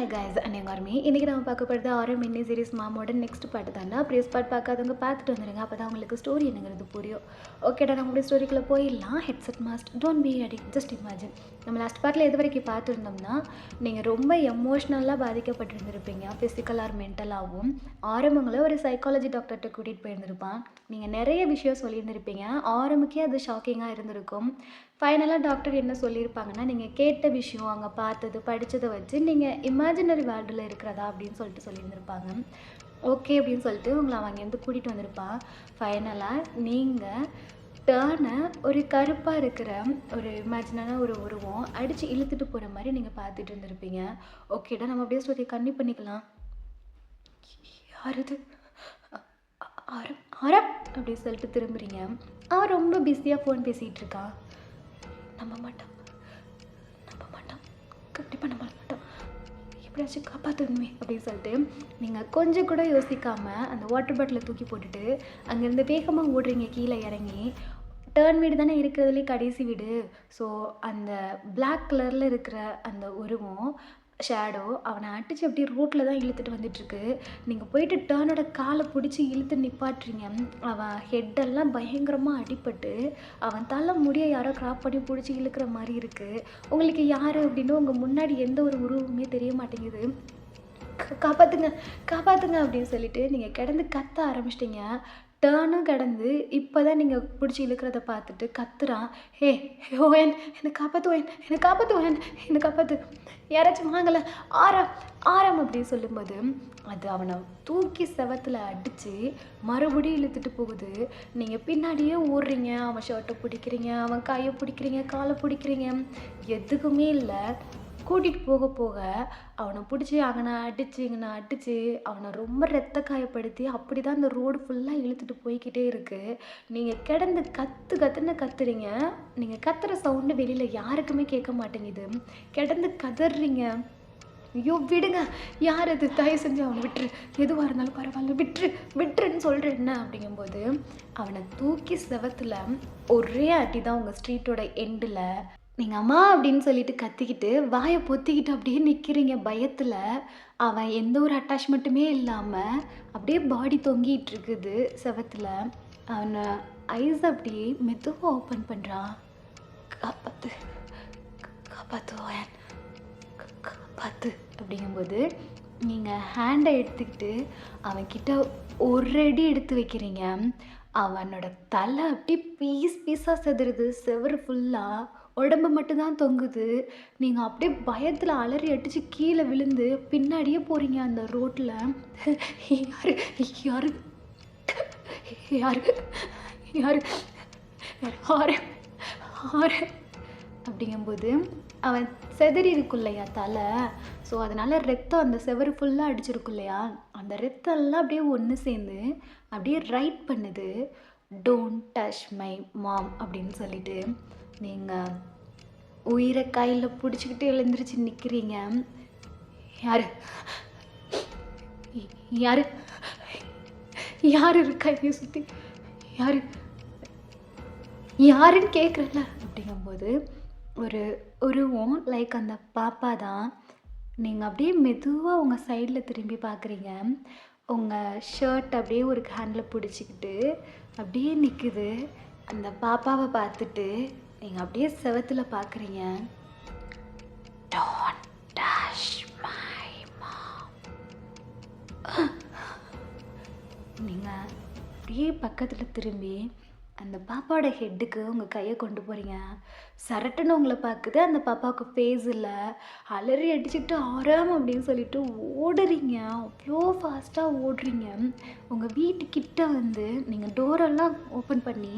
Hi guys அனைவருமே இன்றைக்கி நம்ம பார்க்க போகிறது ஆரோ மினி சீரிஸ் மாமோட நெக்ஸ்ட் பாட்டு தாண்டா. ப்ரீஸ் பார்ட் பார்க்காதவங்க பார்த்துட்டு வந்துடுங்க, அப்போ தான் உங்களுக்கு ஸ்டோரி என்னங்கிறது புரியும். ஓகேடா, நம்மளுடைய ஸ்டோரிக்குள்ளே போயிடலாம். Headset must don't be addict, just imagine. நம்ம லாஸ்ட் பார்ட்டில் எது வரைக்கும் பார்த்துருந்தோம்னா, நீங்கள் ரொம்ப எமோஷ்னலாக பாதிக்கப்பட்டிருந்திருப்பீங்க, ஃபிசிக்கல் ஆர் மென்டலாகவும். ஆரம்பங்களை ஒரு சைக்காலஜி டாக்டர்கிட்ட கூட்டிகிட்டு போயிருந்திருப்பான். நீங்கள் நிறைய விஷயம் சொல்லியிருந்திருப்பீங்க. ஆரம்புக்கே அது ஷாக்கிங்காக இருந்திருக்கும். ஃபைனலாக டாக்டர் என்ன சொல்லியிருப்பாங்கன்னா, நீங்கள் கேட்ட விஷயம், அங்கே பார்த்தது, படித்ததை வச்சு நீங்கள் இமேஜினரி வேர்ல்டில் இருக்கிறதா அப்படின்னு சொல்லியிருந்திருப்பாங்க. ஓகே அப்படின்னு சொல்லிட்டு உங்களை அவன் அங்கேருந்து கூட்டிகிட்டு வந்திருப்பான். ஃபைனலாக நீங்கள் டேர்னை ஒரு கருப்பாக இருக்கிற ஒரு இமேஜினான ஒரு உருவம் அடித்து இழுத்துட்டு போகிற மாதிரி நீங்கள் பார்த்துட்டு இருந்திருப்பீங்க. ஓகேடா, நம்ம அப்படியே சொல்லி கண்ணி பண்ணிக்கலாம். யார் இது? ஆரம் ஆரம் அப்படி சொல்லிட்டு திரும்புறீங்க. அவன் ரொம்ப பிஸியாக ஃபோன் பேசிகிட்டு இருக்கான். நம்ப மாட்டான், கண்டிப்பாக நம்ப மாட்டான், எப்படியாச்சும் காப்பாற்றணுமே அப்படின்னு சொல்லிட்டு நீங்கள் கொஞ்சம் கூட யோசிக்காமல் அந்த வாட்டர் பாட்டிலை தூக்கி போட்டுட்டு அங்கேருந்து வேகமாக ஓடுறீங்க. கீழே இறங்கி டேர்ன் வீடு தானே இருக்கிறதுலே கடைசி வீடு. ஸோ அந்த பிளாக் கலரில் இருக்கிற அந்த உருவம் ஷேடோ அவனை அடித்து அப்படியே ரோட்டில் தான் இழுத்துட்டு வந்துட்டுருக்கு. நீங்கள் போயிட்டு டேர்னோட காலை பிடிச்சி இழுத்து நிப்பாட்டுறீங்க. அவன் ஹெட்டெல்லாம் பயங்கரமாக அடிபட்டு அவன் தலை முடிய யாரோ க்ராப் பண்ணி பிடிச்சி இழுக்கிற மாதிரி இருக்குது. உங்களுக்கு யார் அப்படின்னு உங்கள் முன்னாடி எந்த ஒரு உருவமே தெரிய மாட்டேங்குது. காப்பாற்றுங்க காப்பாற்றுங்க அப்படின்னு சொல்லிட்டு நீங்கள் கிடந்து கத்த ஆரம்பிச்சிட்டிங்க. டேர்னும் கிடந்து இப்போ தான் நீங்கள் பிடிச்சி இழுக்கிறத பார்த்துட்டு கத்துறான். ஹே ஓயன், என்னை காப்பாற்றுவேன், என்னை காப்பாற்றுவேன், என்னை காப்பாற்று, யாராச்சும் வாங்கலை, ஆரம் ஆரம் அப்படின்னு சொல்லும்போது அது அவனை தூக்கி செவத்தில் அடித்து மறுபடியும் இழுத்துட்டு போகுது. நீங்கள் பின்னாடியே ஓடுறீங்க. அவன் ஷர்ட்டை பிடிக்கிறீங்க, அவன் கையை பிடிக்கிறீங்க, காலை பிடிக்கிறீங்க, எதுக்குமே இல்லை. கூட்டிகிட்டு போக போக அவனை பிடிச்சி அங்கனை அடித்து அவனை ரொம்ப ரத்த காயப்படுத்தி அப்படி தான் அந்த ரோடு ஃபுல்லாக இழுத்துட்டு போய்கிட்டே இருக்குது. நீங்கள் கிடந்து கத்துன்னு கத்துறீங்க. நீங்கள் கத்துற சவுண்டு வெளியில் யாருக்குமே கேட்க மாட்டேங்குது. கிடந்து கதறீங்க. ஐயோ விடுங்க, யார் அது, தயவு செஞ்சு அவனை விட்டுரு, எதுவாக இருந்தாலும் பரவாயில்ல, விட்டுருன்னு சொல்கிறேன் என்ன அப்படிங்கும்போது அவனை தூக்கி செவத்தில் ஒரே அடி தான் உங்கள் ஸ்ட்ரீட்டோட எண்டில். நீங்கள் அம்மா அப்படின்னு சொல்லிட்டு கத்திக்கிட்டு வாயை பொத்திக்கிட்டு அப்படியே நிற்கிறீங்க பயத்தில். அவன் எந்த ஒரு அட்டாச்மெண்ட்டுமே இல்லாமல் அப்படியே பாடி தொங்கிட்டு இருக்குது செவத்தில். அவனை ஐஸ் அப்படியே மெதுவாக ஓப்பன் பண்ணுறான். காப்பாற்று காப்பாற்றுவான், காப்பாற்று அப்படிங்கும்போது நீங்கள் ஹேண்டை எடுத்துக்கிட்டு அவன்கிட்ட ஒரு அடி எடுத்து வைக்கிறீங்க. அவனோட தலை அப்படி பீஸாக செதுருது. செவரு ஃபுல்லாக உடம்பு மட்டும்தான் தொங்குது. நீங்கள் அப்படியே பயத்தில் அலறி அடித்து கீழே விழுந்து பின்னாடியே போகிறீங்க அந்த ரோட்டில். யாரு யாரு யாரு யாரு ஆறு ஆறு அப்படிங்கும்போது அவன் செதறி இருக்கும் இல்லையா தலை. ஸோ அதனால் ரத்தம் அந்த செவரு ஃபுல்லாக அடிச்சிருக்கும் இல்லையா, அந்த ரத்தம்லாம் அப்படியே ஒன்று சேர்ந்து அப்படியே ரைட் பண்ணுது. டோன்ட் டச் மை மாம் அப்படின்னு சொல்லிட்டு நீங்கள் உயிரை கையில் பிடிச்சிக்கிட்டு எழுந்திரிச்சு நிற்கிறீங்க. யார் யார் யார் கையை சுற்றி யார் யாருன்னு கேட்குறல அப்படிங்கும்போது ஒரு உருவம் லைக் அந்த பாப்பா தான். நீங்கள் அப்படியே மெதுவாக உங்கள் சைடில் திரும்பி பார்க்குறீங்க. உங்கள் ஷர்ட் அப்படியே ஒரு ஹேண்டில் பிடிச்சிக்கிட்டு அப்படியே நிற்குது. அந்த பாப்பாவை பார்த்துட்டு நீங்கள் அப்படியே செவத்தில் பார்க்குறீங்க. Don't touch my mom. நீங்கள் அப்படியே பக்கத்தில் திரும்பி அந்த பாப்பாவோட ஹெட்டுக்கு உங்கள் கையை கொண்டு போகிறீங்க. சரட்டுன்னு உங்களை பார்க்குது. அந்த பாப்பாவுக்கு ஃபேஸ் இல்லை. அலறி அடிச்சுக்கிட்டு ஆறாம் அப்படின்னு சொல்லிட்டு ஓடுறீங்க. அவ்வளோ ஃபாஸ்ட்டாக ஓடுறீங்க. உங்கள் வீட்டுக்கிட்ட வந்து நீங்கள் டோரெல்லாம் ஓப்பன் பண்ணி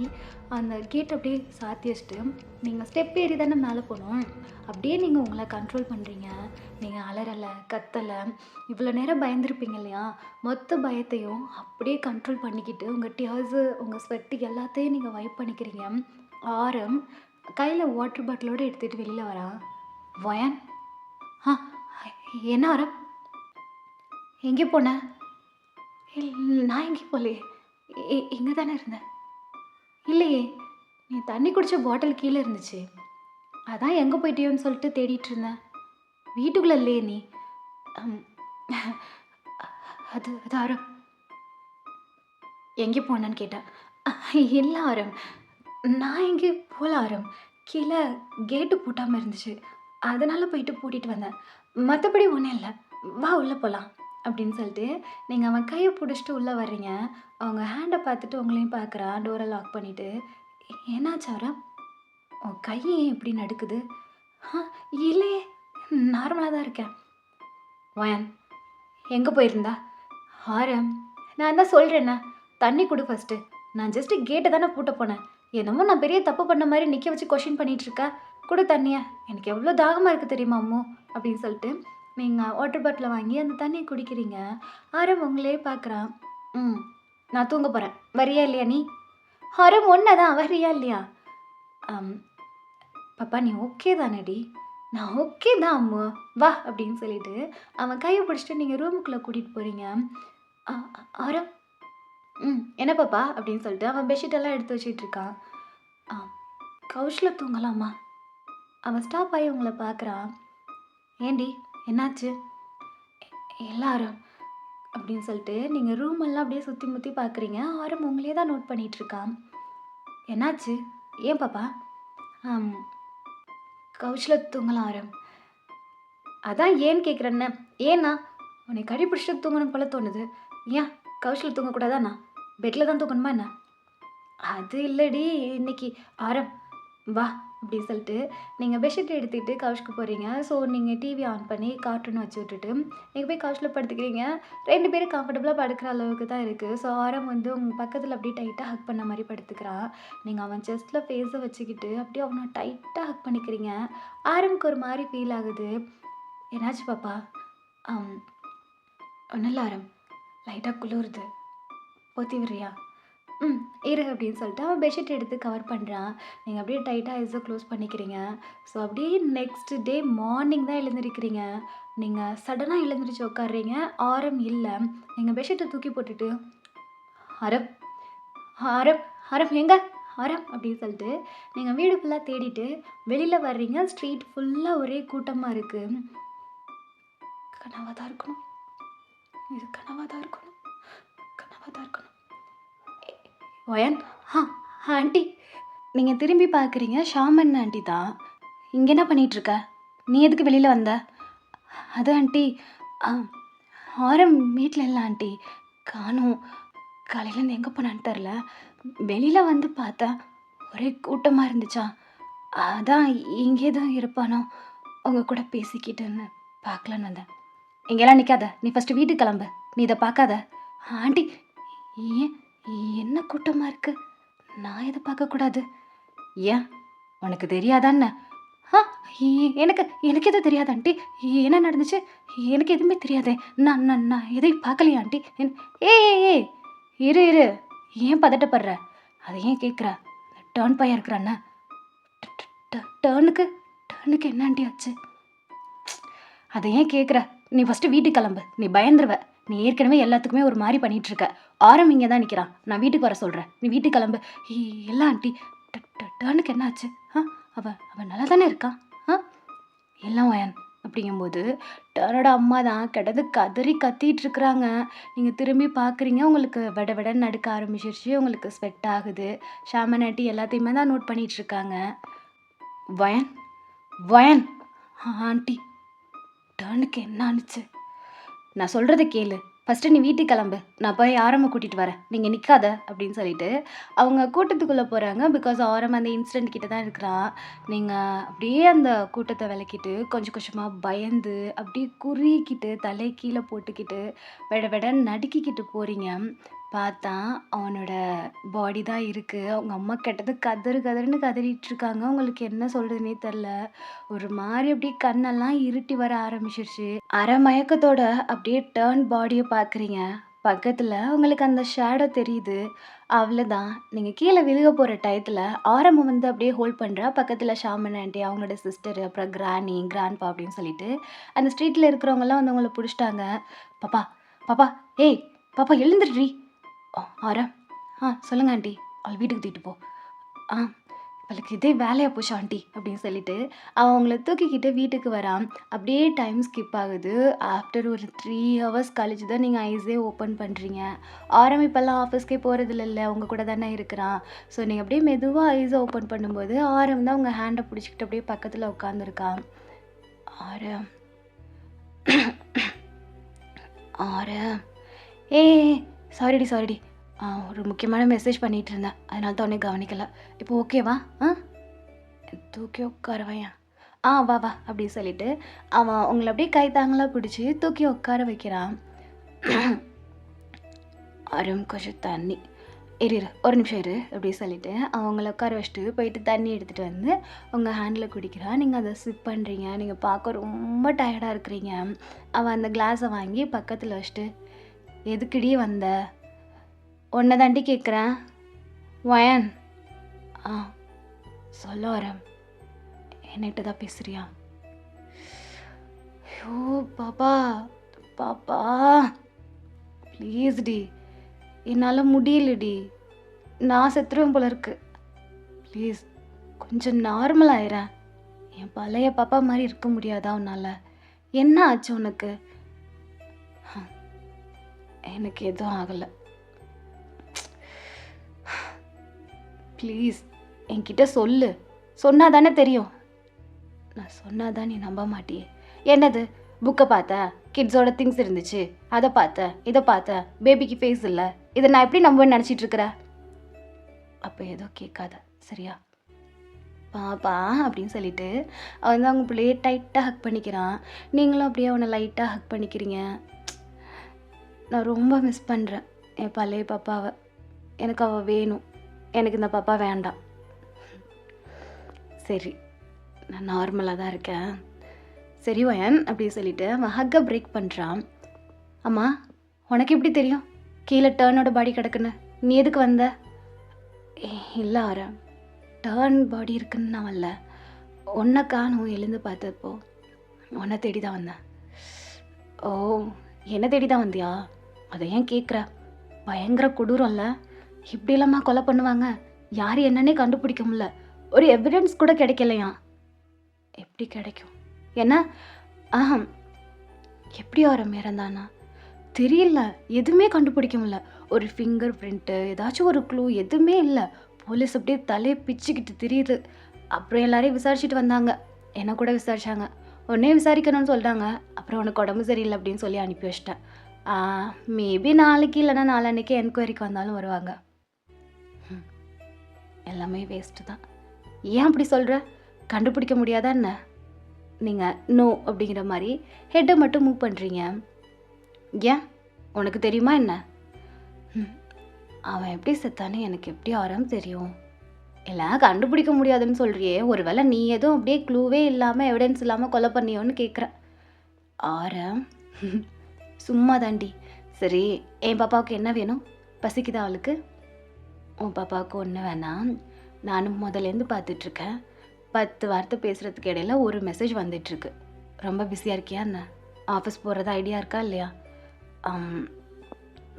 அந்த கேட் அப்படியே சாத்தி வச்சுட்டு நீங்கள் ஸ்டெப் ஏறி தானே மேலே போகணும். அப்படியே நீங்கள் உங்களை கண்ட்ரோல் பண்ணுறீங்க. நீங்கள் அலறலை, கத்தலை. இவ்வளோ நேரம் பயந்துருப்பீங்க இல்லையா, மொத்த பயத்தையும் அப்படியே கண்ட்ரோல் பண்ணிக்கிட்டு உங்கள் டியர்ஸு, உங்கள் ஸ்வெட்டு எல்லாத்தையும் நீங்கள் வைப் பண்ணிக்கிறீங்க. ஆரம் கையில் வாட்டர் பாட்டிலோடு எடுத்துகிட்டு வெளியில் வரான். வயன், என்ன ஆரம், எங்கே போனேன்? நான் எங்கேயும் போகலையே, இங்கே தானே இருந்தேன். இல்லையே, நீ தண்ணி குடித்த பாட்டில் கீழே இருந்துச்சு, அதான் எங்கே போயிட்டியோன்னு சொல்லிட்டு தேடிட்டு இருந்தேன். வீட்டுக்குள்ளே இல்லையே நீ. அம், அது அது ஆரம் எங்கே போனேன்னு கேட்டேன். இல்லை ஆரம், நான் எங்கே போகல ஆரம். கீழே கேட்டு பூட்டாமல் இருந்துச்சு, அதனால் போயிட்டு பூட்டிட்டு வந்தேன். மற்றபடி ஒன்றும் இல்லை. வா உள்ளே போகலாம் அப்படின்னு சொல்லிட்டு நீங்கள் அவன் கையை பிடிச்சிட்டு உள்ளே வர்றீங்க. அவங்க ஹேண்டை பார்த்துட்டு உங்களையும் பார்க்குறான், டோரை லாக் பண்ணிவிட்டு. என்னாச்சு ஆரம்? உன் கை ஏன் இப்படி நடுக்குது? ஆ, இல்லையே, நார்மலாக தான் இருக்கேன். வயன், எங்கே போயிருந்தா? ஆரம், நான் தான் சொல்கிறேண்ணே, தண்ணி கொடு ஃபஸ்ட்டு. நான் ஜஸ்ட்டு கேட்டை தானே பூட்ட போனேன். என்னமோ நான் பெரிய தப்பு பண்ண மாதிரி நிற்க வச்சு கொஷின் பண்ணிகிட்ருக்கா. கொடு தண்ணியை, எனக்கு எவ்வளோ தாகமாக இருக்குது தெரியுமா அம்மு அப்படின்னு சொல்லிட்டு நீங்கள் வாட்டர் பாட்டிலை வாங்கி அந்த தண்ணியை குடிக்கிறீங்க. ஆரம் உங்களே பார்க்குறான். ம், நான் தூங்க போகிறேன், வரியா இல்லையா நீ? ஆரம் ஒன்றை தான், வரியா இல்லையா? ஆம், பாப்பா நீ ஓகே தானடி? நான் ஓகே தான் அம்மு, வா அப்படின்னு சொல்லிட்டு அவன் கையை பிடிச்சிட்டு நீங்கள் ரூமுக்குள்ளே கூட்டிகிட்டு போகிறீங்க. ஆரம், ம், என்ன பாப்பா அப்படின்னு சொல்லிட்டு அவன் பெட்ஷீட்டெல்லாம் எடுத்து வச்சிட்டு இருக்கான். ஆ, கவுச்சில் தூங்கலாமா? அவன் ஸ்டாப் ஆகி உங்களை பார்க்குறான். ஏண்டி என்னாச்சு? எல்லாரும் அப்படின்னு சொல்லிட்டு நீங்கள் ரூம் எல்லாம் அப்படியே சுற்றி முற்றி பார்க்குறீங்க. ஆரம் உங்களே தான் நோட் பண்ணிகிட்டு இருக்கான். என்னாச்சு? ஏன் பாப்பா? ஆம், கவுச்சில் தூங்கலாம் ஆரம். அதான் ஏன்னு கேட்குறேன்னு. ஏன்னா உன்னை கடி பிடிச்சிட்டு தூங்கணும் போல தோணுது. ஏன் கவுச்சில் தூங்கக்கூடாதாண்ணா? பெட்டில் தான் தூங்கணுமா என்ன? அது இல்லடி இன்னைக்கு. ஆரம், வா அப்படின்னு சொல்லிட்டு நீங்கள் பெட்ஷீட் எடுத்துக்கிட்டு கவுச்சுக்கு போகிறீங்க. ஸோ நீங்கள் டிவி ஆன் பண்ணி கார்ட்டூன் வச்சு விட்டுட்டு நீங்கள் போய் கவுச்சில் படுத்துக்கிறீங்க. 2 பேரும் கம்ஃபர்டபுளாக படுக்கிற அளவுக்கு தான் இருக்குது. ஸோ ஆரம் வந்து உங்கள் பக்கத்தில் அப்படியே டைட்டாக ஹக் பண்ண மாதிரி படுத்துக்கிறான். நீங்கள் அவன் செஸ்ட்டில் ஃபேஸை வச்சுக்கிட்டு அப்படியே அவனை டைட்டாக ஹக் பண்ணிக்கிறீங்க. ஆரமுக்கு ஒரு மாதிரி ஃபீல் ஆகுது. என்னாச்சு பாப்பா? ஒன்றும் இல்லை ஆரம், லைட்டாக குளிருது, போத்தி விடுறியா? ம், இரு அப்படின்னு சொல்லிட்டு அவன் பெட்ஷீட் எடுத்து கவர் பண்ணுறான். நீங்கள் அப்படியே டைட்டாக ஐஸை க்ளோஸ் பண்ணிக்கிறீங்க. ஸோ அப்படியே நெக்ஸ்ட் டே மார்னிங் தான் எழுந்திருக்கிறீங்க. நீங்கள் சடனாக எழுந்திரிச்சு உட்காடுறீங்க. ஆரம் இல்லை. நீங்கள் பெட்ஷீட்டை தூக்கி போட்டுட்டு ஆரம், ஆரம், ஆரம் எங்க ஆரம் அப்படின்னு சொல்லிட்டு நீங்கள் வீடு ஃபுல்லாக தேடிட்டு வெளியில் வர்றீங்க. ஸ்ட்ரீட் ஃபுல்லாக ஒரே கூட்டமாக இருக்குது. கனவாக தான் இருக்கணும், இது கனவாக தான் இருக்கணும், கனவாக தான் இருக்கணும். வயன், ஆண்டி. நீங்கள் திரும்பி பார்க்குறீங்க, ஷாமன் ஆண்டி தான். இங்கே என்ன பண்ணிகிட்ருக்க? நீ எதுக்கு வெளியில் வந்த? அது ஆண்டி, ஆரம் வீட்டில் இல்லை ஆண்டி, காணும். காலையிலேருந்து எங்கே போனான்னு தெரில. வெளியில் வந்து பார்த்தா ஒரே கூட்டமாக இருந்துச்சா, அதான் இங்கே தான் இருப்பானோ உங்கள் கூட பேசிக்கிட்டுன்னு பார்க்கலான்னு வந்தேன். இங்கெல்லாம் நிற்காத, நீ ஃபஸ்ட்டு வீட்டுக்கு கிளம்பு, நீ இதை பார்க்காத. ஆண்டி, ஏன் என்ன கூட்டமாக இருக்குது? நான் எதை பார்க்கக்கூடாது? ஏன் உனக்கு தெரியாதான்னு? ஆ, எனக்கு எனக்கு எதுவும் தெரியாது ஆண்டி. என்ன நடந்துச்சு எனக்கு எதுவுமே தெரியாதே. நான் நான் நான் எதையும் பார்க்கலையா ஆண்டி? ஏ இரு இரு, ஏன் பதட்டப்படுற? அதை ஏன் கேட்குற? டேர்ன் பையன் இருக்கிறாண்ணா. டேர்னுக்கு என்ன ஆண்டி ஆச்சு? அதை ஏன் கேட்குற? நீ ஃபஸ்ட்டு வீட்டுக்கு கிளம்பு, நீ பயந்துருவ. நீ ஏற்கனவே எல்லாத்துக்குமே ஒரு மாதிரி பண்ணிகிட்ருக்க. ஆரம் இங்கே தான் நிற்கிறான், நான் வீட்டுக்கு வர சொல்கிறேன், நீ வீட்டுக்கு கிளம்பு. எல்லாம் ஆண்டி, டேர்னுக்கு என்ன ஆச்சு? அவன் நல்லா தானே இருக்கான். எல்லாம் வயன் அப்படிங்கும்போது டேர்னோட அம்மா தான் கிடந்து கதறி கத்திகிட்ருக்குறாங்க. நீங்கள் திரும்பி பார்க்குறீங்க, உங்களுக்கு விட விடன்னு நடுக்க ஆரம்பிச்சிருச்சு, உங்களுக்கு ஸ்வெட் ஆகுது. ஷாமன் ஆண்டி எல்லாத்தையுமே தான் நோட் பண்ணிகிட்ருக்காங்க. வயன், வயன் ஆண்டி, டேர்னுக்கு என்ன ஆணுச்சு? நான் சொல்கிறத கேளு, ஃபஸ்ட்டு நீ வீட்டுக்கு கிளம்பு, நான் போய் ஆரம்பை கூட்டிகிட்டு வரேன், நீங்கள் நிற்காத அப்படின்னு சொல்லிட்டு அவங்க கூட்டத்துக்குள்ளே போகிறாங்க. பிகாஸ் ஆரம் அந்த இன்சிடெண்ட் கிட்ட தான் இருக்கிறான். நீங்கள் அப்படியே அந்த கூட்டத்தை விளக்கிட்டு கொஞ்சம் கொஞ்சமாக பயந்து அப்படியே குறுக்கிட்டு தலை கீழே போட்டுக்கிட்டு விட விடன்னு நடுக்கிக்கிட்டு போகிறீங்க. பார்த்தா அவனோட பாடி தான் இருக்குது. அவங்க அம்மா கெட்டது கதறுன்னு கதறிட்டு இருக்காங்க. உங்களுக்கு என்ன சொல்கிறதுனே தெரில. ஒரு மாதிரி அப்படியே கண்ணெல்லாம் இருட்டி வர ஆரம்பிச்சிருச்சு. அரை மயக்கத்தோட அப்படியே டேர்ன் பாடியை பார்க்குறீங்க. பக்கத்தில் உங்களுக்கு அந்த ஷேடோ தெரியுது. அவ்வளோதான், நீங்கள் கீழே விழுக போகிற டயத்தில் ஆரம்பம் வந்து அப்படியே ஹோல்ட் பண்ணுறா. பக்கத்தில் ஷாமன் ஆண்டி, அவங்களோட சிஸ்டரு, அப்புறம் கிராணி, கிராண்ட்பா அப்படின்னு சொல்லிட்டு அந்த ஸ்ட்ரீட்டில் இருக்கிறவங்கலாம் வந்து அவங்கள பிடிச்சிட்டாங்க. பாப்பா, பாப்பா, ஏய் பாப்பா எழுந்துடுறி. ஆரம், சொல்லுங்க ஆண்டி, அவள் வீட்டுக்கு தூக்கிட்டு போ. அவளுக்கு இதே வேலையா போச்சு ஆண்டி அப்படின்னு சொல்லிட்டு அவன் அவங்கள தூக்கிக்கிட்டு வீட்டுக்கு வரான். அப்படியே டைம் ஸ்கிப் ஆகுது. ஆஃப்டர் ஒரு 3 ஹவர்ஸ் கழிச்சு தான் நீங்கள் ஐஸே ஓப்பன் பண்ணுறீங்க. ஆரம் இப்போல்லாம் ஆஃபீஸ்க்கே போகிறது இல்லைல்ல, உங்கள் கூட தானே இருக்கிறான். ஸோ நீங்கள் அப்படியே மெதுவாக ஐஸை ஓப்பன் பண்ணும்போது ஆரம் தான் உங்கள் ஹேண்டை பிடிச்சிக்கிட்டு அப்படியே பக்கத்தில் உட்காந்துருக்கான். ஆரம் ஆரம் ஏ சாரிடி. ஒரு முக்கியமான மெசேஜ் பண்ணிகிட்டு இருந்தேன், அதனால தான் உடனே கவனிக்கல. இப்போ ஓகேவா? தூக்கி உட்காரவையா? வா அப்படின்னு சொல்லிட்டு அவன் உங்களை அப்படியே கை தாங்களாக பிடிச்சி தூக்கி உட்கார வைக்கிறான். அரும் கொஞ்சம் தண்ணி இரு ஒரு நிமிஷம் இரு அப்படின்னு சொல்லிட்டு அவங்கள உட்கார வச்சுட்டு போயிட்டு தண்ணி எடுத்துகிட்டு வந்து உங்கள் ஹேண்டில் குடிக்கிறான். நீங்கள் அதை சிப் பண்ணுறீங்க. நீங்கள் பார்க்க ரொம்ப டயர்டாக இருக்கிறீங்க. அவன் அந்த கிளாஸை வாங்கி பக்கத்தில் வச்சுட்டு, எதுக்குடி வந்த? உன்னை தாண்டி கேட்குறேன். வயன் சொல்ல வரேன். என்கிட்ட தான் பேசுறியா? ஐயோ பாப்பா ப்ளீஸ் டி, என்னால் முடியலடி, நான் செத்துருவேன் போல இருக்கு. ப்ளீஸ் கொஞ்சம் நார்மல் ஆயிரேன். என் பழைய பாப்பா மாதிரி இருக்க முடியாதா உன்னால்? என்ன ஆச்சு உனக்கு? எனக்கு எதுவும் ஆகலை. ப்ளீஸ் என்கிட்ட சொல்லு, சொன்னா தானே தெரியும். நான் சொன்னாதான் நீ நம்ப மாட்டியே. என்னது புக்கை பார்த்த, கிட்ஸோட திங்ஸ் இருந்துச்சு, அதை பார்த்த, இதை பார்த்த, பேபிக்கு ஃபேஸ் இல்லை, இதை நான் எப்படி நம்புவேன்னு நினச்சிட்டு இருக்கிறேன்? அப்போ ஏதோ கேட்காத சரியா? பாப்பா அப்படின்னு சொல்லிட்டு அவன் தான் அவங்க பிள்ளையே டைட்டாக ஹக் பண்ணிக்கிறான். நீங்களும் அப்படியே அவனை லைட்டாக ஹக் பண்ணிக்கிறீங்க. நான் ரொம்ப மிஸ் பண்ணுறேன் என் பழைய பாப்பாவை. எனக்கு அவள் வேணும், எனக்கு இந்த பாப்பா வேண்டாம். சரி, நான் நார்மலாக தான் இருக்கேன். சரி வயன் அப்படின்னு சொல்லிட்டு அவன் ஹக்கை பிரேக் பண்ணுறான். அம்மா உனக்கு எப்படி தெரியும் கீழே டர்னோட பாடி கிடக்குன்னு? நீ எதுக்கு வந்த? இல்லை ஆரம், டர்ன் பாடி இருக்குன்னு நான் வரல. உன்னை காணும் எழுந்து பார்த்தப்போ உன்னை தேடி தான் வந்தேன். ஓ, என்னை தேடி தான் வந்தியா? அதை ஏன் கேட்குற? பயங்கர கொடூரம்ல. இப்படி இல்லாமல் கொலை பண்ணுவாங்க? யார் என்னன்னே கண்டுபிடிக்க முடியல, ஒரு எவிடன்ஸ் கூட கிடைக்கலையா? எப்படி கிடைக்கும்? என்ன எப்படி ஆரம் இறந்தானா தெரியல, எதுவுமே கண்டுபிடிக்க முடியல. ஒரு ஃபிங்கர் பிரிண்ட்டு, ஏதாச்சும் ஒரு க்ளூ எதுவுமே இல்லை. போலீஸ் அப்படியே தலையை பிச்சுக்கிட்டு தெரியுது. அப்புறம் எல்லாரையும் விசாரிச்சுட்டு வந்தாங்க, என்னை கூட விசாரிச்சாங்க. உடனே விசாரிக்கணும்னு சொல்லிட்டாங்க. அப்புறம் உனக்கு உடம்பு சரியில்லை அப்படின்னு சொல்லி அனுப்பி வச்சிட்டேன். மேபி நாளைக்கு இல்லைன்னா நாளன்னைக்கு என்கொயரிக்கு வந்தாலும் வருவாங்க. எல்லாமே வேஸ்ட்டு தான். ஏன் அப்படி சொல்கிற? கண்டுபிடிக்க முடியாதா என்ன? நீங்கள் நோ அப்படிங்கிற மாதிரி ஹெட்டை மட்டும் மூவ் பண்ணுறீங்க. ஏன் உனக்கு தெரியுமா என்ன? அவன் எப்படி செத்தானே எனக்கு எப்படி ஆரம் தெரியும்? எல்லாம் கண்டுபிடிக்க முடியாதுன்னு சொல்கிறியே, ஒருவேளை நீ எதுவும் அப்படியே க்ளூவே இல்லாமல் எவிடன்ஸ் இல்லாமல் கொலை பண்ணியோன்னு கேட்குறேன். ஆரம் சும்மா தாண்டி. சரி, என் பாப்பாவுக்கு என்ன வேணும்? பசிக்குதா அவளுக்கு? உன் பாப்பாவுக்கு ஒன்று வேணாம். நானும் முதலேருந்து பார்த்துட்ருக்கேன். 10 வார்த்தை பேசுகிறதுக்கு இடையில ஒரு மெசேஜ் வந்துட்டுருக்கு. ரொம்ப பிஸியாக இருக்கியா என்ன? ஆஃபீஸ் போகிறதா ஐடியா இருக்கா இல்லையா?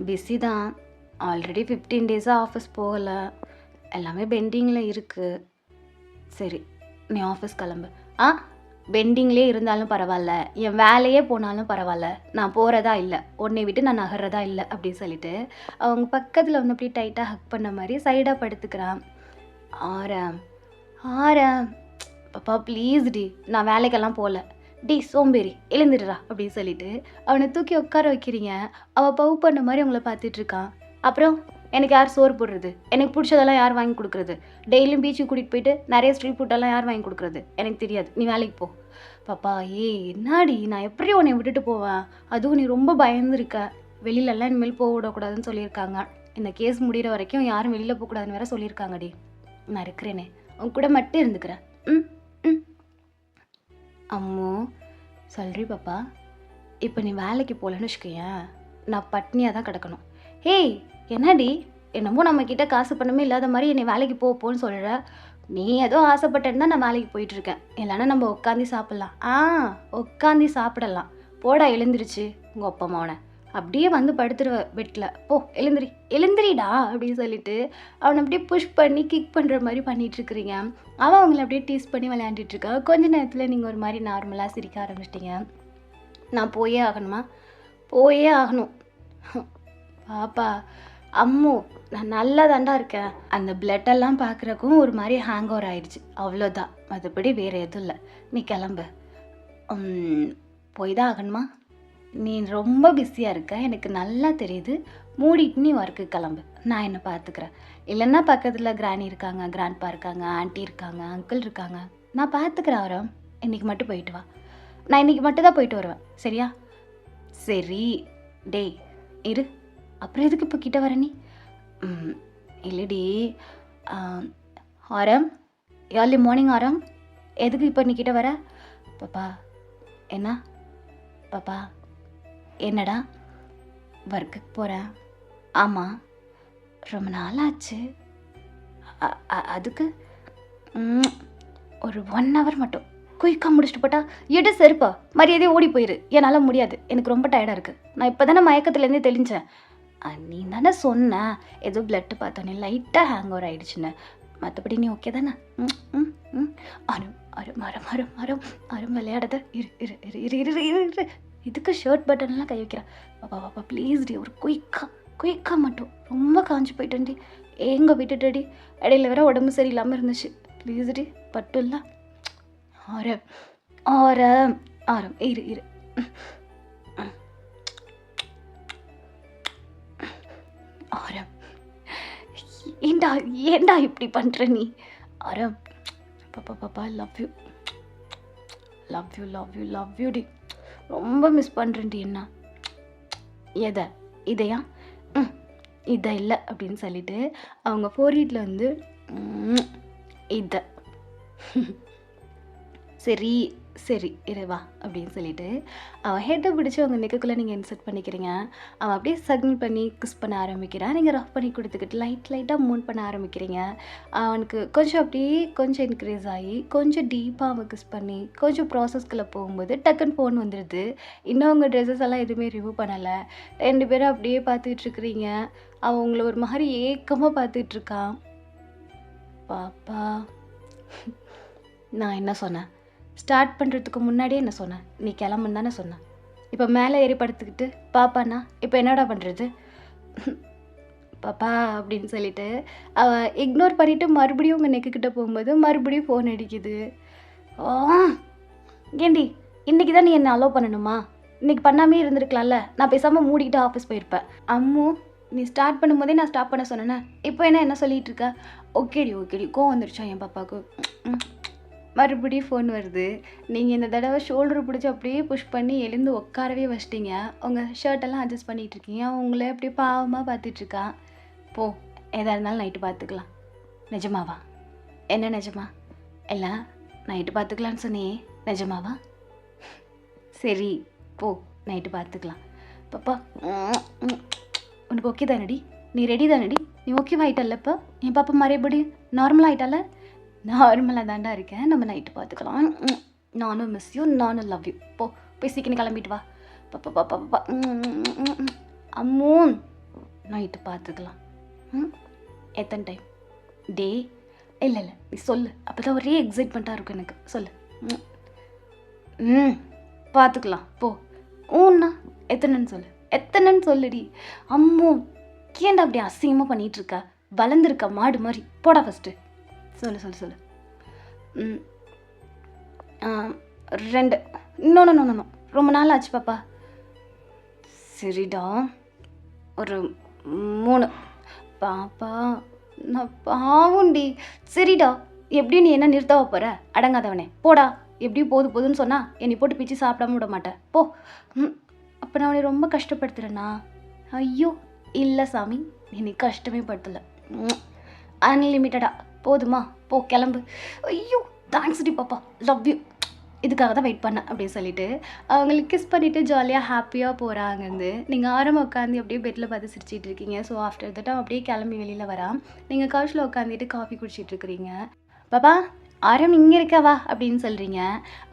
பிஸி தான். ஆல்ரெடி 15 டேஸாக ஆஃபீஸ் போகலை. எல்லாமே பெண்டிங்கில் இருக்குது. சரி, நீ ஆஃபீஸ் கிளம்பு. பெண்டிங்லேயே இருந்தாலும் பரவாயில்ல, என் வேலையே போனாலும் பரவாயில்ல, நான் போகிறதா இல்லை, உன்னை விட்டு நான் நகர்றதா இல்லை அப்படின்னு சொல்லிட்டு அவங்க பக்கத்தில் வந்து அப்படி டைட்டாக ஹக் பண்ண மாதிரி சைடாக படுத்துக்கிறான். ஆரம் பாப்பா ப்ளீஸ் டி, நான் வேலைக்கெல்லாம் போகல. டி சோம்பேறி எழுந்துடுறா அப்படின்னு சொல்லிட்டு அவனை தூக்கி உட்கார வைக்கிறீங்க. அவள் பவு பண்ண மாதிரி அவங்கள பார்த்துட்ருக்கான். அப்புறம் எனக்கு யார் சோறு போடுறது? எனக்கு பிடிச்சதெல்லாம் யார் வாங்கி கொடுக்குறது? டெய்லியும் பீச்சுக்கு கூட்டிகிட்டு போயிட்டு நிறைய ஸ்ட்ரீட் ஃபுட்டெல்லாம் யார் வாங்கி கொடுக்குறது? எனக்கு தெரியாது, நீ வேலைக்கு போ. பாப்பா என்னாடி, நான் எப்படி உன்னை விட்டுட்டு போவேன்? அதுவும் நீ ரொம்ப பயந்துருக்க. வெளியிலலாம் இனிமேல் போக விடக்கூடாதுன்னு சொல்லியிருக்காங்க. இந்த கேஸ் முடிகிற வரைக்கும் யாரும் வெளியில் போகக்கூடாதுன்னு வேற சொல்லியிருக்காங்கடி. நான் இருக்கிறேனே, உன் கூட மட்டும் இருந்துக்கிறேன். அம்மோ சொல்றி பாப்பா, இப்போ நீ வேலைக்கு போகலன்னு வச்சுக்கேன், நான் பட்னியாக தான் கிடக்கணும். ஹேய் என்னடி, என்னமோ நம்மக்கிட்ட காசு பணமே இல்லாத மாதிரி என்னை வேலைக்கு போன்னு சொல்கிற. நீ ஏதோ ஆசைப்பட்டேன்னு தான் நான் வேலைக்கு போயிட்டுருக்கேன். இல்லைன்னா நம்ம உட்காந்து சாப்பிட்லாம். உட்காந்து சாப்பிடலாம். போடா எழுந்திருச்சு உங்கள் அப்பா அம்மாவனை. அப்படியே வந்து படுத்துருவ பெட்டில். போ எழுந்திரி எழுந்திரிடா அப்படின்னு சொல்லிட்டு அவனை அப்படியே புஷ் பண்ணி கிக் பண்ணுற மாதிரி பண்ணிகிட்ருக்குறீங்க. அவன் அவங்கள அப்படியே டீஸ் பண்ணி விளையாண்டுட்ருக்கான். கொஞ்ச நேரத்தில் நீங்கள் ஒரு மாதிரி நார்மலாக சிரிக்க ஆரம்பிச்சிட்டிங்க. நான் போயே ஆகணுமா? போயே ஆகணும். பாப்பா அம்மு நான் நல்லா தாண்டா இருக்கேன். அந்த பிளட்டெல்லாம் பார்க்குறக்கும் ஒரு மாதிரி ஹேங் ஓவர் ஆயிடுச்சு, அவ்வளோதான். மற்றபடி வேறு எதுவும் இல்லை. நீ கிளம்பு. போய் தான் ஆகணுமா? நீ ரொம்ப பிஸியாக இருக்க, எனக்கு நல்லா தெரியுது. மூடிட்டு நீ ஒர்க்கு கிளம்பு, நான் என்னை பார்த்துக்கிறேன். இல்லைன்னா பக்கத்தில் கிராணி இருக்காங்க, கிராண்ட்பா இருக்காங்க, ஆண்டி இருக்காங்க, அங்கிள் இருக்காங்க, நான் பார்த்துக்கிறேன். ஆரம் இன்றைக்கி மட்டும் போயிட்டு வா. நான் இன்றைக்கி மட்டும் தான் போயிட்டு வருவேன், சரியா? சரி டேய் இரு. அப்புறம் எதுக்கு இப்போ கிட்ட வர நீ? இல்லடி ஆரம், ஏர்லி மார்னிங் ஆரம், எதுக்கு இப்போ நீ கிட்ட வர? பாப்பா என்ன? பாப்பா என்னடா? ஒர்க்குக்கு போகிறேன். ஆமாம், ரொம்ப நாள் ஆச்சு. அதுக்கு ஒரு 1 hour மட்டும் குயிக்காக முடிச்சுட்டு போட்டா எடு செருப்பா, மரியாதையே ஓடி போயிரு. என்னால் முடியாது, எனக்கு ரொம்ப டயர்டாக இருக்குது. நான் இப்போ தானே மயக்கத்துலேருந்தே தெளிஞ்சேன். நீ தானே சொன்ன ஏதோ பிளட்டு பார்த்தோன்னே லைட்டாக ஹேங் ஓவர் ஆகிடுச்சுன்னு. மற்றபடி நீ ஓகே தானே? அரும் அரும் அரும் அரும் அரும் அரும் விளையாடாத. இரு இரு இரு இரு இரு இரு இரு. இதுக்கு ஷர்ட் பட்டன்லாம் கை வைக்கிறேன். பாப்பா பாப்பா ப்ளீஸ் டி, ஒரு குயிக்காக மட்டும். ரொம்ப காஞ்சி போயிட்டேன்டி, எங்கே விட்டுட்டடி. இடையில வேற உடம்பு சரியில்லாமல் இருந்துச்சு. ப்ளீஸ் டி, பட்டு இல்லை. ஆரம் ஆரம் ஆரம் இரு இரு. ஆரம் ஏண்டா ஏண்டா இப்படி பண்ணுற நீ? ஆரம் பாப்பா பாப்பா love you love you love you love you டி. ரொம்ப மிஸ் பண்ணுறேன்டி. என்ன எதை? இதையா? இதை இல்லை அப்படின்னு சொல்லிட்டு அவங்க போரீட்டில் வந்து இதை சரி சரி இருவா அப்படின்னு சொல்லிட்டு அவன் ஹெட்டை பிடிச்சி அவங்க நெக்குக்குள்ளே நீங்கள் இன்சர்ட் பண்ணிக்கிறீங்க. அவன் அப்படியே சக்னல் பண்ணி கிஸ் பண்ண ஆரம்பிக்கிறான். நீங்கள் ரஃப் பண்ணி கொடுத்துக்கிட்டு லைட்டாக மூவ் பண்ண ஆரம்பிக்கிறீங்க. அவனுக்கு கொஞ்சம் அப்படியே கொஞ்சம் இன்க்ரீஸ் ஆகி கொஞ்சம் டீப்பாக அவன் கிஸ் பண்ணி கொஞ்சம் ப்ராசஸ்குள்ளே போகும்போது டக்குன்னு ஃபோன் வந்துடுது. இன்னும் அவங்க ட்ரெஸ்ஸஸ் எல்லாம் எதுவுமே ரிமூவ் பண்ணலை. 2 பேரும் அப்படியே பார்த்துட்ருக்குறீங்க. அவன் உங்களை ஒரு மாதிரி ஏக்கமாக பார்த்துட்ருக்கான். பாப்பா நான் என்ன சொன்னேன்? ஸ்டார்ட் பண்ணுறதுக்கு முன்னாடியே என்ன சொன்னேன்? நீ கிளம்புன்னு தானே சொன்னேன். இப்போ மேலே ஏறி படுத்துக்கிட்டு பாப்பாண்ணா இப்போ என்னடா பண்ணுறது? பாப்பா அப்படின்னு சொல்லிட்டு அவன் இக்னோர் பண்ணிவிட்டு மறுபடியும் உங்கள் நெக்குக்கிட்ட போகும்போது மறுபடியும் ஃபோன் அடிக்குது. ஏண்டி இன்றைக்கி தான் நீ என்னை அலோவ் பண்ணணுமா? இன்றைக்கி பண்ணாமே இருந்திருக்கலாம்ல. நான் பேசாமல் மூடிக்கிட்டு ஆஃபீஸ் போயிருப்பேன். அம்மு நீ ஸ்டார்ட் பண்ணும்போதே நான் ஸ்டாப் பண்ண சொன்னேன்னே, இப்போ என்ன சொல்லிகிட்டு இருக்க? ஓகேடி கோவம் வந்துருச்சா என் பாப்பாவுக்கு? மறுபடியும் ஃபோன் வருது. நீங்கள் இந்த தடவை ஷோல்டர் பிடிச்சி அப்படியே புஷ் பண்ணி எழுந்து உட்காரவே வச்சிட்டிங்க. உங்கள் ஷர்ட்டெல்லாம் அட்ஜஸ்ட் பண்ணிகிட்ருக்கீங்க. உங்களை அப்படியே பாவமாக பார்த்துட்ருக்கான். போ, எதாக இருந்தாலும் நைட்டு பார்த்துக்கலாம். நிஜமாவா? என்ன நிஜமா? இல்லை நைட்டு பார்த்துக்கலான்னு சொன்னியே, நிஜமாவா? சரி போ, நைட்டு பார்த்துக்கலாம். பாப்பா உனக்கு ஓகே தானடி? நீ ரெடி தானடி? நீ ஓகேவாயிட்டல்ல? இப்போ என் பாப்பா மறுபடியும் நார்மலாக ஆகிட்டால? நார்மலாக தாண்டா இருக்கேன். நம்ம நைட்டு பார்த்துக்கலாம். நானும் மிஸ் யூ, நானும் லவ் யூ. போய் சீக்கிரம் கிளம்பிட்டு வா. பாப்பா பாப்பா பாப்பா அம்மூ நைட்டு பார்த்துக்கலாம். எத்தனை டைம்? டே இல்லை நீ சொல்லு, அப்போ தான் ஒரே எக்ஸைட்மெண்ட்டாக இருக்கும் எனக்கு. சொல்லு. பார்த்துக்கலாம் போ. ஊன்னா எத்தனைன்னு சொல்லுடி. அம்மூ ஏன்டா அப்படி அசிங்கமாக பண்ணிகிட்ருக்க? வளர்ந்துருக்க மாடு மாதிரி. போடா ஃபஸ்ட்டு. சொல்லு. 2. நோ ரொம்ப நாள் ஆச்சு பாப்பா. சரிடா ஒரு 3. பாப்பா நான் பாவுண்டி. சரிடா எப்படியும் நீ என்ன நிறுத்தவ போகிற? அடங்காதவனே போடா. எப்படியும் போதுன்னு சொன்னால் என்னை போட்டு பிச்சு சாப்பிடாம விட மாட்டேன். போ. அப்போ நான் அவனை ரொம்ப கஷ்டப்படுத்துகிறேண்ணா? ஐயோ இல்லை சாமி, என்னை கஷ்டமே படுத்தலை. அன்லிமிட்டடா போதுமா? போ கிளம்பு. ஐயோ தேங்க்ஸ் டி பாப்பா, லவ் யூ. இதுக்காக தான் வெயிட் பண்ணேன் அப்படின்னு சொல்லிட்டு அவங்களுக்கு கிஸ் பண்ணிவிட்டு ஜாலியாக ஹாப்பியாக போகிறாங்கன்னு. நீங்கள் ஆரம்ப உட்காந்து அப்படியே பெட்டில் பார்த்து சிரிச்சிட்டு இருக்கீங்க. ஸோ ஆஃப்டர் தட் அப்படியே கிளம்பி வெளியில் வரா. நீங்கள் கவுச்சில் உட்காந்துட்டு காஃபி குடிச்சிட்டு இருக்கிறீங்க. பாப்பா ஆரம் இங்கே இருக்கவா அப்படின்னு சொல்கிறீங்க.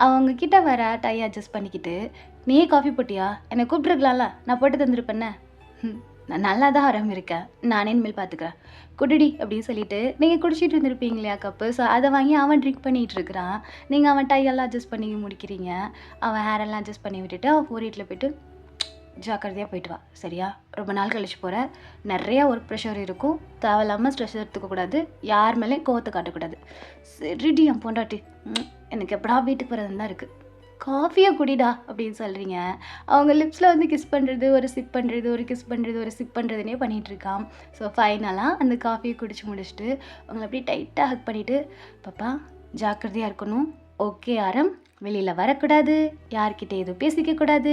அவங்கக்கிட்ட வர டை அட்ஜஸ்ட் பண்ணிக்கிட்டு நீயே காஃபி போட்டியா? என்னை கூப்பிட்ருக்கலாம்ல, நான் போட்டு தந்துருப்பேன்ன. நான் நல்லா தான் ஆரம்பிருக்கேன், நானே இனிமேல் பார்த்துக்கிறேன், குடிடி அப்படின்னு சொல்லிட்டு நீங்கள் குடிச்சிட்டு இருந்திருப்பீங்க இல்லையா கப்பு. ஸோ அதை வாங்கி அவன் ட்ரிங்க் பண்ணிகிட்டு இருக்கிறான். நீங்கள் அவன் டையெல்லாம் அட்ஜஸ்ட் பண்ணி முடிக்கிறீங்க. அவன் ஹேரெல்லாம் அட்ஜஸ்ட் பண்ணி விட்டுட்டு அவன் 4-8 போய்ட்டு ஜாக்கிரதையாக போயிட்டு வா சரியா. ரொம்ப நாள் கழிச்சு போகிற, நிறையா ஒர்க் ப்ரெஷர் இருக்கும், தேவையில்லாமல் ஸ்ட்ரெஸ் எடுத்துக்கக்கூடாது, யார் மேலேயும் கோவத்தை காட்டக்கூடாது. சரிடி என் பொண்டாட்டி, எனக்கு எப்படா வீட்டுக்கு வரதுன்னு தான் இருக்குது, காஃபியை குடிடா அப்படின்னு சொல்கிறீங்க. அவங்க லிப்ஸில் வந்து கிஸ் பண்ணுறது, ஒரு சிப் பண்ணுறது, ஒரு கிஸ் பண்ணுறது, ஒரு சிப் பண்ணுறதுனே பண்ணிகிட்ருக்கான். ஸோ ஃபைனலாக அந்த காஃபியை குடிச்சு முடிச்சுட்டு அவங்களை அப்படியே டைட்டாக ஹக் பண்ணிவிட்டு, பாப்பா ஜாக்கிரதையாக இருக்கணும், ஓகே ஆரம், வெளியில் வரக்கூடாது, யார்கிட்ட எதுவும் பேசிக்கக்கூடாது,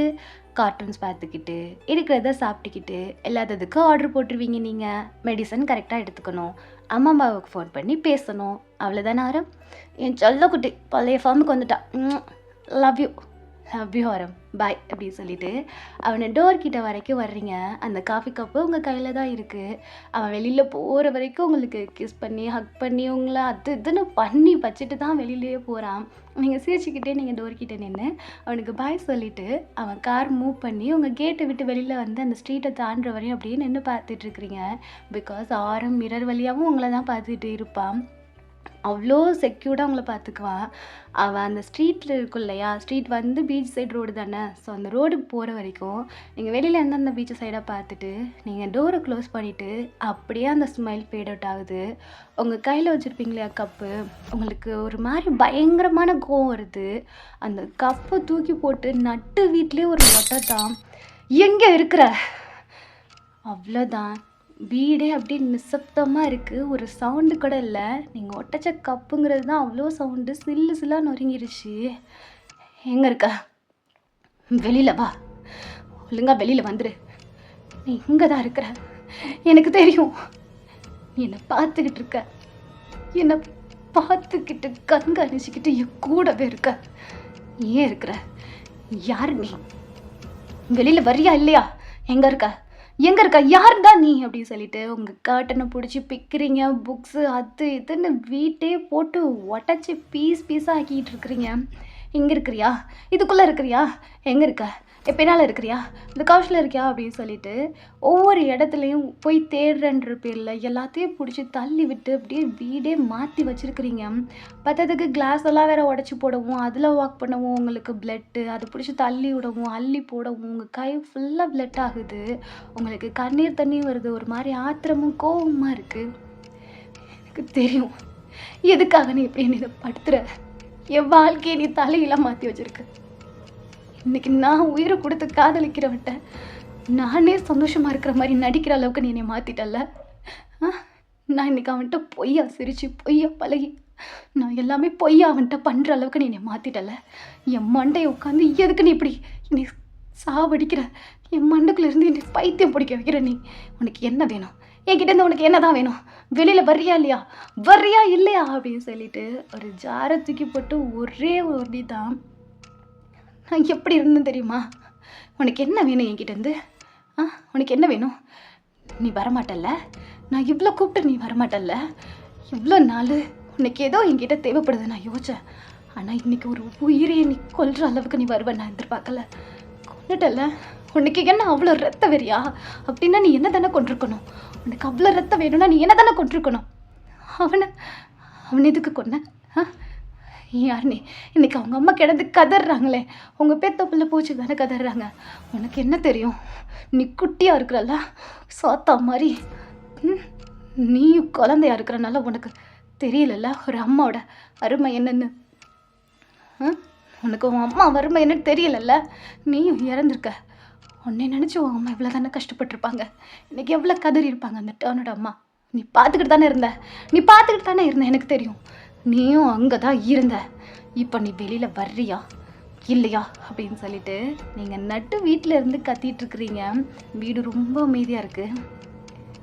கார்ட்டூன்ஸ் பார்த்துக்கிட்டு இருக்கிறத சாப்பிட்டுக்கிட்டு எல்லாத்துக்கும் ஆர்டர் போட்டுருவீங்க, நீங்கள் மெடிசன் கரெக்டாக எடுத்துக்கணும், அம்மா அம்மாவுக்கு ஃபோன் பண்ணி பேசணும், அவ்வளோதானே ஆரம். என் செல்லக்குட்டி பழைய ஃபார்முக்கு வந்துட்டா, லவ் யூ ஆரம், பாய் அப்படின்னு சொல்லிட்டு அவனை டோர் கிட்ட வரைக்கும் வர்றீங்க. அந்த காஃபி கப்பு உங்கள் கையில் தான் இருக்குது. அவன் வெளியில் போகிற வரைக்கும் உங்களுக்கு கிஸ் பண்ணி ஹக் பண்ணி உங்களை அது இதுன்னு பண்ணி வச்சுட்டு தான் வெளியிலேயே போகிறான். நீங்கள் சிரிச்சுக்கிட்டே நீங்கள் டோர் கிட்டே நின்று அவனுக்கு பாய் சொல்லிவிட்டு அவன் கார் மூவ் பண்ணி உங்கள் கேட்டை விட்டு வெளியில் வந்து அந்த ஸ்ட்ரீட்டை தாண்டுற வரையும் அப்படியே நின்று பார்த்துட்ருக்குறீங்க. பிகாஸ் ஆரம் மிரர் வழியாகவும் உங்களை தான் பார்த்துட்டு இருப்பான். அவ்வளோ செக்யூர்டாக அவங்கள பார்த்துக்குவான். அவன் அந்த ஸ்ட்ரீட்டில் இருக்கும் இல்லையா, ஸ்ட்ரீட் வந்து பீச் சைடு ரோடு தானே. ஸோ அந்த ரோடுக்கு போகிற வரைக்கும் நீங்கள் வெளியில் இருந்து அந்த பீச் சைடாக பார்த்துட்டு நீங்கள் டோரை க்ளோஸ் பண்ணிவிட்டு அப்படியே அந்த ஸ்மைல் ஃபேட் அவுட் ஆகுது. உங்கள் கையில் வச்சுருப்பீங்க இல்லையா கப்பு, உங்களுக்கு ஒரு மாதிரி பயங்கரமான கோவம் வருது. அந்த கப்பை தூக்கி போட்டு நட்டு வீட்லேயே ஒரு ஒட்டத்தான், எங்கே இருக்கிற, அவ்வளோதான். வீடே அப்படியே நிசப்தமாக இருக்குது, ஒரு சவுண்டு கூட இல்லை. நீங்கள் ஒட்டச்ச கப்புங்கிறது தான் அவ்வளோ சவுண்டு, சில்லாக நொறுங்கிருச்சு. எங்கே இருக்க, வெளியில் வா, ஒழுங்கா வெளியில் வந்துடு, நீ இங்கே தான் இருக்கிற, எனக்கு தெரியும், நீ என்னை பார்த்துக்கிட்டு இருக்க, என்னை பார்த்துக்கிட்டு கண்காணிச்சுக்கிட்டு என் கூடவே இருக்க, ஏன் இருக்கிற, யார் நீ, வெளியில் வரியா இல்லையா, எங்கே இருக்க, யார் தான் நீ அப்படின்னு சொல்லிட்டு உங்கள் கர்ட்டனை பிடிச்சி பிக்கிறீங்க. புக்ஸு அது இதுன்னு வீட்டே போட்டு உடச்சி பீஸாக ஆக்கிட்டு இருக்கிறீங்க. இங்கே இருக்கிறியா, இதுக்குள்ளே இருக்கிறியா, எங்கே இருக்க, எப்போனாலும் இருக்கிறியா, இந்த கவுஷில் இருக்கியா அப்படின்னு சொல்லிட்டு ஒவ்வொரு இடத்துலையும் போய் தேடுறன்ற பேரில் எல்லாத்தையும் பிடிச்சி தள்ளி விட்டு அப்படியே வீடே மாற்றி வச்சுருக்கிறீங்க. பத்ததுக்கு கிளாஸ் எல்லாம் வேறு உடச்சி போடவும், அதில் வாக் பண்ணவும் உங்களுக்கு பிளட்டு, அதை பிடிச்சி தள்ளி விடவும் அள்ளி போடவும் உங்கள் கை ஃபுல்லாக பிளட் ஆகுது. உங்களுக்கு கண்ணீர் தண்ணி வருது, ஒரு மாதிரி ஆத்திரமும் கோபமாக இருக்குது. எனக்கு தெரியும் எதுக்காக நீ இப்படி என்னை படுத்துற, என் வாழ்க்கையை நீ தலையெல்லாம் மாற்றி வச்சுருக்க. இன்றைக்கி நான் உயிரை கொடுத்து காதலிக்கிறவன்ட்ட நானே சந்தோஷமாக இருக்கிற மாதிரி நடிக்கிற அளவுக்கு நீ என்னை மாற்றிட்டல. நான் இன்றைக்கி அவன்கிட்ட பொய்யா சிரித்து பொய்யா பழகி நான் எல்லாமே பொய்யா அவன்கிட்ட பண்ணுற அளவுக்கு நீ என்னை மாற்றிட்டல. என் மண்டையை உட்காந்து எதுக்கு நீ இப்படி நீ சாவடிக்கிற, என் மண்டைக்குள்ளேருந்து என்னை பைத்தியம் பிடிக்க வைக்கிற. நீ உனக்கு என்ன வேணும், என்கிட்டேருந்து உனக்கு என்ன தான் வேணும், வெளியில் வர்றியா இல்லையா அப்படின்னு சொல்லிட்டு ஒரு ஜாரை தூக்கி போட்டு ஒரே ஒரு தான், நான் எப்படி இருந்தேன்னு தெரியுமா, உனக்கு என்ன வேணும் என்கிட்டேருந்து, உனக்கு என்ன வேணும், நீ வரமாட்டல்ல, நான் இவ்வளோ கூப்பிட்டு நீ வரமாட்டல்ல, இவ்வளோ நாள் உனக்கு ஏதோ என்கிட்ட தேவைப்படுது நான் யோசித்தேன். ஆனால் இன்றைக்கி ஒரு உயிரையை நீ கொல்ற அளவுக்கு நீ வருவேன் நான் எதிர்பார்க்கல. கொண்டுட்டல, உனக்கு என்ன அவ்வளோ ரத்த வெறியா, அப்படின்னா நீ என்ன தானே கொண்டிருக்கணும், உனக்கு அவ்வளோ ரத்தம் வேணும்னா நீ என்ன தானே கொண்டிருக்கணும். அவனை எதுக்கு கொன்ன, யார் நீ, இன்றைக்கி அவங்க அம்மா கிடந்து கதறாங்களே, உங்கள் பேத்த பிள்ளை பூச்சி தானே கதறாங்க, உனக்கு என்ன தெரியும், நீ குட்டியாக இருக்கிறல்ல சாத்தா மாதிரி, நீயும் குழந்தையா இருக்கிறனால உனக்கு தெரியலல்ல ஒரு அம்மாவோட அருமை என்னன்னு, உனக்கு உன் அம்மா வறுமை என்னன்னு தெரியலல்ல, நீயும் இறந்துருக்க, உன்னை நினச்சி உன் அம்மா இவ்வளோ தானே கஷ்டப்பட்டுருப்பாங்க, இன்றைக்கி எவ்வளோ கதறி இருப்பாங்க அந்த டர்னோட அம்மா. நீ பார்த்துக்கிட்டு தானே இருந்த, எனக்கு தெரியும், நீயும் அங்கே தான் இருந்த. இப்போ நீ வெளியில் வர்றியா இல்லையா அப்படின்னு சொல்லிட்டு நீங்கள் நட்டு வீட்டில் இருந்து கத்திகிட்ருக்குறீங்க. வீடு ரொம்ப அமைதியாக இருக்குது.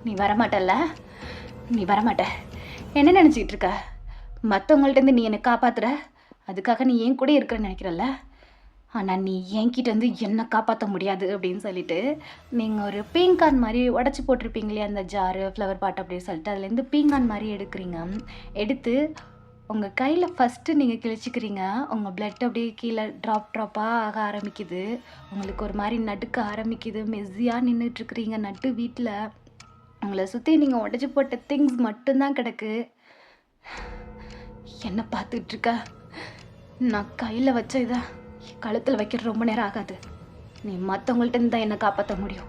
நீ வரமாட்டல்ல, நீ வரமாட்ட, என்ன நினச்சிக்கிட்டு இருக்க, மற்றவங்கள்ட்டேருந்து நீ என்னை காப்பாற்றுற, அதுக்காக நீ என் கூட இருக்கிறன்னு நினைக்கிறல்ல, ஆனால் நீ என்கிட்ட வந்து என்ன காப்பாற்ற முடியாது அப்படின்னு சொல்லிட்டு நீங்கள் ஒரு பீங்கான் மாதிரி உடச்சி போட்டிருப்பீங்களே அந்த ஜாரு ஃப்ளவர் பாட் அப்படின்னு சொல்லிட்டு அதுலேருந்து பீங்கான் மாதிரி எடுக்கிறீங்க. எடுத்து உங்கள் கையில் ஃபஸ்ட்டு நீங்கள் கிழிச்சிக்கிறீங்க. உங்கள் பிளட் அப்படியே கீழே ட்ராப்பாக ஆக ஆரம்பிக்குது. உங்களுக்கு ஒரு மாதிரி நடுக்க ஆரம்பிக்குது. மெஸ்ஸியாக நின்றுட்டுருக்குறீங்க நட்டு வீட்டில். உங்களை சுற்றி நீங்கள் உடச்சி போட்ட திங்ஸ் மட்டும்தான் கிடக்கு. என்ன பார்த்துட்ருக்க? நான் கையில் வச்ச இதை கழுத்தில் வைக்கிற ரொம்ப நேரம் ஆகாது. நீ மற்றவங்கள்ட்ட தான் என்னை காப்பாற்ற முடியும்.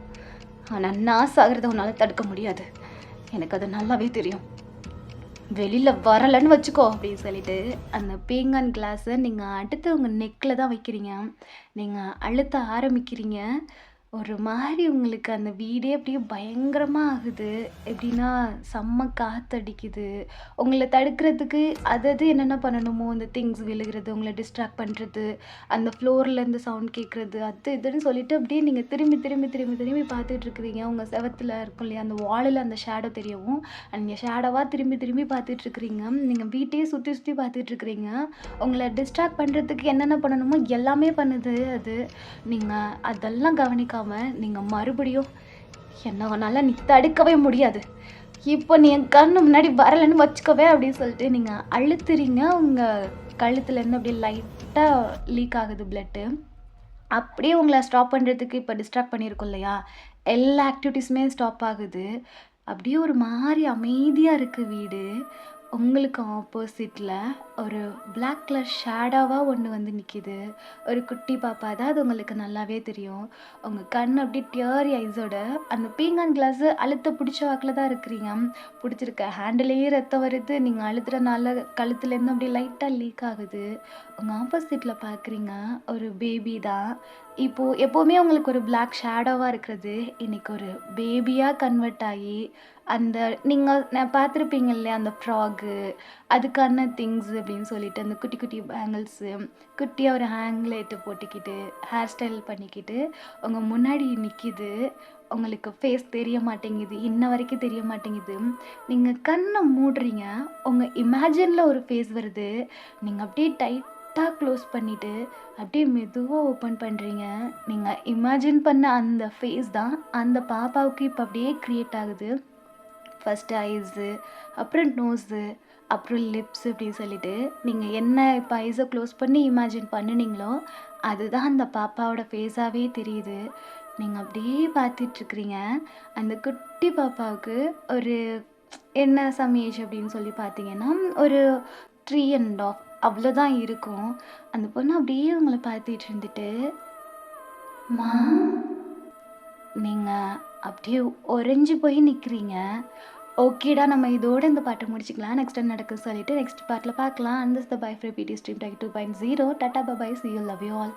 ஆனால் நான் சாகிறத உன்னால் தடுக்க முடியாது. எனக்கு அது நல்லாவே தெரியும். வெளியில் வரலைன்னு வச்சுக்கோ அப்படின்னு சொல்லிட்டு அந்த பீங்கான் கிளாஸை நீங்கள் அடுத்து உங்கள் நெக்கில் தான் வைக்கிறீங்க. நீங்கள் அழுத்த ஆரம்பிக்கிறீங்க. ஒரு மாதிரி உங்களுக்கு அந்த வீடே அப்படியே பயங்கரமாக ஆகுது. எப்படின்னா செம்ம காற்றடிக்குது. உங்களை தடுக்கிறதுக்கு அது என்னென்ன பண்ணணுமோ இந்த திங்ஸ் விழுகிறது, உங்களை டிஸ்ட்ராக்ட் பண்ணுறது, அந்த ஃப்ளோர்லேருந்து சவுண்ட் கேட்குறது, அது இதுன்னு சொல்லிட்டு அப்படியே நீங்கள் திரும்பி திரும்பி திரும்பி திரும்பி பார்த்துட்ருக்குறீங்க. உங்கள் செவத்தில் இருக்கும் இல்லையா அந்த வாலில் அந்த ஷேடோ தெரியவும் நீங்கள் ஷேடோவாக திரும்பி திரும்பி பார்த்துட்ருக்குறீங்க. நீங்கள் வீட்டையே சுற்றி சுற்றி பார்த்துட்ருக்குறீங்க. உங்களை டிஸ்ட்ராக்ட் பண்ணுறதுக்கு என்னென்ன பண்ணணுமோ எல்லாமே பண்ணுது அது. நீங்கள் அதெல்லாம் கவனிக்காமல் நீங்கள் மறுபடியும் என்ன வேணாலும் நீ தடுக்கவே முடியாது, இப்போ நீ என் கண்ணு முன்னாடி வரலைன்னு வச்சுக்கவே அப்படின்னு சொல்லிட்டு நீங்கள் அழுத்துறீங்க. உங்கள் கழுத்துலேருந்து அப்படியே லைட்டாக லீக் ஆகுது பிளட்டு. அப்படியே உங்களை ஸ்டாப் பண்ணுறதுக்கு இப்போ டிஸ்ட்ராக்ட் பண்ணியிருக்கோம் இல்லையா, எல்லா ஆக்டிவிட்டீஸுமே ஸ்டாப் ஆகுது. அப்படியே ஒரு மாதிரி அமைதியாக இருக்குது வீடு. உங்களுக்கு ஆப்போசிட்டில் ஒரு பிளாக் கலர் ஷேடோவாக ஒன்று வந்து நிற்கிது. ஒரு குட்டி பாப்பா தான், அது உங்களுக்கு நல்லாவே தெரியும். உங்கள் கண் அப்படியே டியரி ஐஸோட அந்த பீங்கான் கிளாஸு அழுத்த பிடிச்ச வாக்கில் தான் இருக்கிறீங்க. பிடிச்சிருக்க ஹேண்டிலேயே ரத்தம் வருது. நீங்கள் அழுத்துறனால கழுத்துலேருந்து அப்படியே லைட்டாக லீக் ஆகுது. உங்கள் ஆப்போசிட்டில் பார்க்குறீங்க ஒரு பேபி தான். இப்போது எப்போவுமே உங்களுக்கு ஒரு பிளாக் ஷேடோவாக இருக்கிறது இன்றைக்கி ஒரு பேபியாக கன்வெர்ட் ஆகி அந்த நான் பார்த்துருப்பீங்க இல்லையா அந்த ஃப்ராகு, அதுக்கான திங்ஸ் அப்படின்னு சொல்லிட்டு அந்த குட்டி குட்டி பேங்கிள்ஸு, குட்டியாக ஒரு ஹேங்லைட்டு போட்டுக்கிட்டு ஹேர் ஸ்டைல் பண்ணிக்கிட்டு உங்கள் முன்னாடி நிற்கிது. உங்களுக்கு ஃபேஸ் தெரிய மாட்டேங்குது, இன்ன வரைக்கும் தெரிய மாட்டேங்குது. நீங்கள் கண்ணை மூடுறீங்க, உங்கள் இமேஜினில் ஒரு ஃபேஸ் வருது. நீங்கள் அப்படியே டைட்டாக க்ளோஸ் பண்ணிவிட்டு அப்படியே மெதுவாக ஓப்பன் பண்ணுறீங்க. நீங்கள் இமேஜின் பண்ண அந்த ஃபேஸ் தான் அந்த பாப்பாவுக்கு இப்போ அப்படியே க்ரியேட் ஆகுது. ஃபஸ்ட்டு ஐஸு, அப்புறம் நோஸு, அப்புறம் லிப்ஸ் அப்படின்னு சொல்லிட்டு நீங்கள் என்ன இப்போ ஐஸை க்ளோஸ் பண்ணி இமேஜின் பண்ணினீங்களோ அதுதான் அந்த பாப்பாவோட ஃபேஸாகவே தெரியுது. நீங்கள் அப்படியே பார்த்துட்ருக்குறீங்க. அந்த குட்டி பாப்பாவுக்கு ஒரு என்ன சம் ஏஜ் அப்படின்னு சொல்லி பார்த்தீங்கன்னா ஒரு 3.5 அவ்வளோதான் இருக்கும். அந்த பொண்ணு அப்படியே உங்களை பார்த்துட்டு இருந்துட்டு, மா நீங்கள் அப்படியே உறைஞ்சி போய் நிற்கிறீங்க. ஓகேடா, நம்ம இதோட இந்த பாட்டை முடிச்சுக்கலாம். நெக்ஸ்ட் என்ன நடக்குது சொல்லிட்டு நெக்ஸ்ட் பார்ட்டில் பார்க்கலாம். And this the by free PD stream take 2.0. Tata bye, see you, love you all.